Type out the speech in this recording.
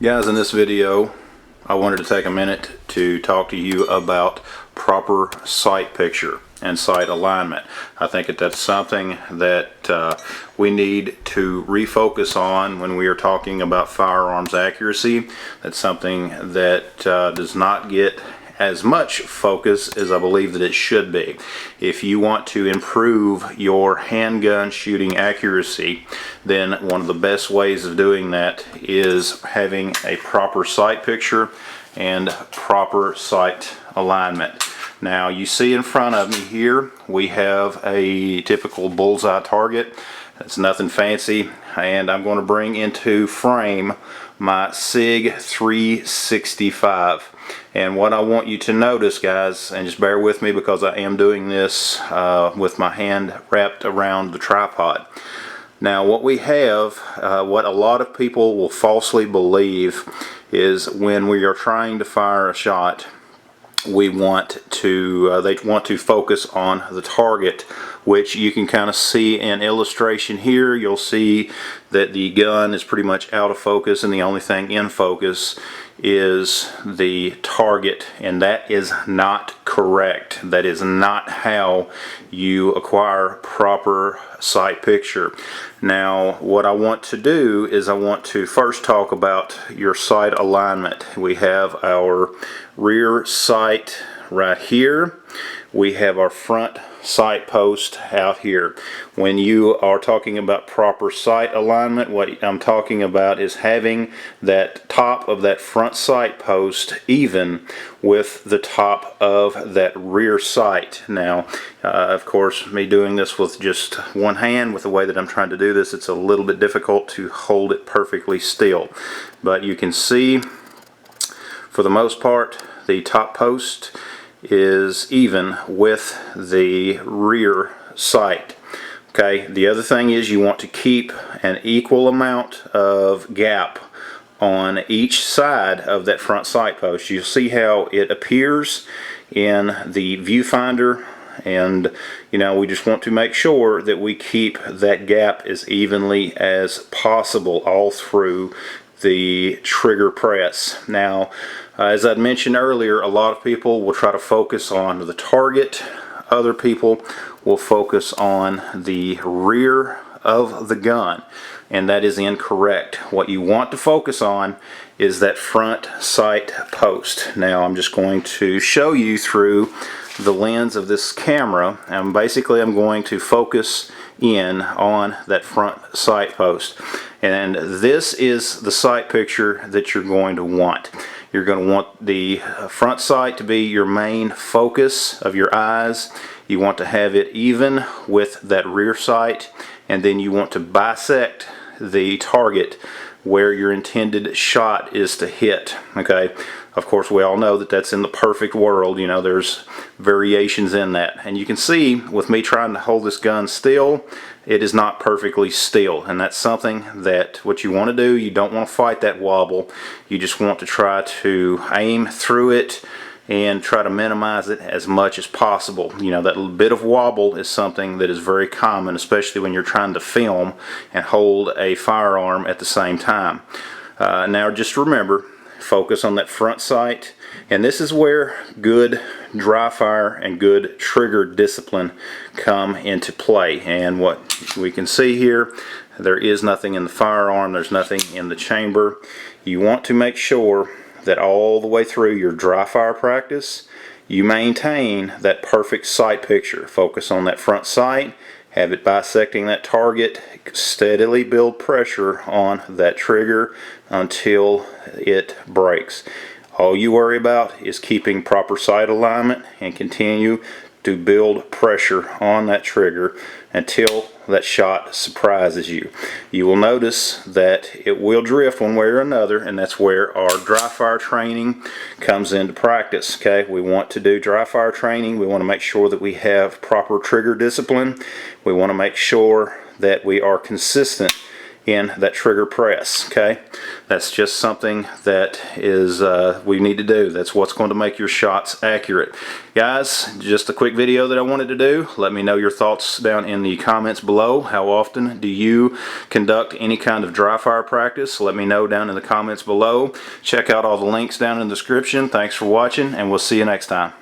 Guys, in this video I wanted to take a minute to talk to you about proper sight picture and sight alignment. I think that's something that we need to refocus on when we are talking about firearms accuracy. That's something that does not get as much focus as I believe that it should be. If you want to improve your handgun shooting accuracy, then one of the best ways of doing that is having a proper sight picture and proper sight alignment. Now you see in front of me here we have a typical bullseye target. It's nothing fancy, and I'm going to bring into frame my SIG 365. And what I want you to notice, guys, and just bear with me because I am doing this with my hand wrapped around the tripod. Now what we have, what a lot of people will falsely believe is when we are trying to fire a shot, we want to they want to focus on the target, which you can kind of see in illustration here. You'll see that the gun is pretty much out of focus and the only thing in focus is the target, and that is not correct. That is not how you acquire proper sight picture. Now what I want to do is I want to first talk about your sight alignment. We have our rear sight right here. We have our front sight post out here. When you are talking about proper sight alignment, what I'm talking about is having that top of that front sight post even with the top of that rear sight. Now of course, me doing this with just one hand, with the way that I'm trying to do this, it's a little bit difficult to hold it perfectly still, but you can see for the most part the top post is even with the rear sight. Okay, the other thing is you want to keep an equal amount of gap on each side of that front sight post. You'll see how it appears in the viewfinder, and you know, we just want to make sure that we keep that gap as evenly as possible all through the trigger press. Now as I'd mentioned earlier, a lot of people will try to focus on the target. Other people will focus on the rear of the gun, and that is incorrect. What you want to focus on is that front sight post. Now I'm just going to show you through the lens of this camera, and basically I'm going to focus in on that front sight post, and this is the sight picture that you're going to want. You're going to want the front sight to be your main focus of your eyes. You want to have it even with that rear sight, and then you want to bisect the target where your intended shot is to hit. Okay, of course we all know that that's in the perfect world. You know, there's variations in that, and you can see with me trying to hold this gun still, it is not perfectly still, and that's something that what you want to do, you don't want to fight that wobble. You just want to try to aim through it and try to minimize it as much as possible. You know, that little bit of wobble is something that is very common, especially when you're trying to film and hold a firearm at the same time. Now just remember, focus on that front sight, and this is where good dry fire and good trigger discipline come into play. And what we can see here, there is nothing in the firearm, there's nothing in the chamber. You want to make sure that all the way through your dry fire practice you maintain that perfect sight picture. Focus on that front sight, have it bisecting that target, steadily build pressure on that trigger until it breaks. All you worry about is keeping proper sight alignment and continue to build pressure on that trigger until that shot surprises you. You will notice that it will drift one way or another, and that's where our dry fire training comes into practice. Okay, we want to do dry fire training. We want to make sure that we have proper trigger discipline. We want to make sure that we are consistent in that trigger press. Okay, that's just something that is we need to do. That's what's going to make your shots accurate. Guys, just a quick video that I wanted to do. Let me know your thoughts down in the comments below. How often do you conduct any kind of dry fire practice? Let me know down in the comments below. Check out all the links down in the description. Thanks for watching, and we'll see you next time.